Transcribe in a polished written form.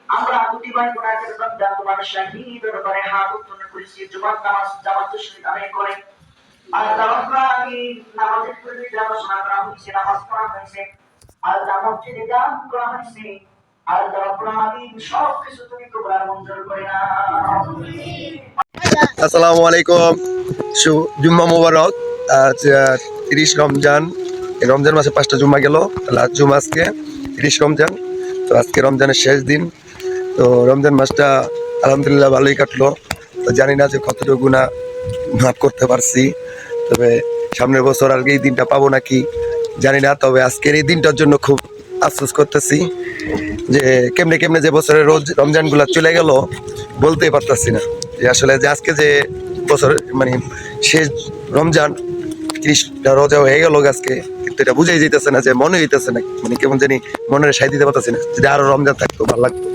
আমরা দুটি ভাই বোনের বান্দা তোমার শাহীদ দরবারে হাত উত্তোলন করেছি, জুমার নামাজ জামাতের সহিত আদায় করে আল্লাহ রাব্বুল আলামিন নামাজের পূর্বে যে আলোচনা করা হয়েছে, নামাজ পড়া হয়েছে, আল্লাহ মসজিদে গান করা হয়েছে, আল্লাহ রাব্বুল আলামিন সব কিছু তুমি কবুল আর মঞ্জুর করে নাও। আসসালামু আলাইকুম। জুম্মা মোবারক। আজ 30 রমজান। এই রমজান মাসে 5টা জুম্মা গেল, লাস্ট জুম্মা আজকে 30 রমজান। তো আজকে রমজানের শেষ দিন। তো রমজান মাসটা আলহামদুলিল্লাহ ভালোই কাটলো। তো জানি না যে কতটুকু গুনাহ মাফ করতে পারছি, তবে সামনের বছর আর এই দিনটা পাবো নাকি জানি না। তবে আজকের এই দিনটার জন্য খুব আফসোস করতেছি যে কেমনে কেমনে যে বছরের রমজানগুলো চলে গেল বলতেই পারতাছি না। যে আসলে যে আজকে যে বছর মানে শেষ রমজান, 30টা রোজা হয়ে গেল আজকে, কিন্তু এটা বুঝাই যেতেছে না, যে মনে হইতেছে না, মানে কেমন জানি মনের সাই দিতে পারতাছি না। যদি আরো রমজান থাকতো ভালো লাগতো।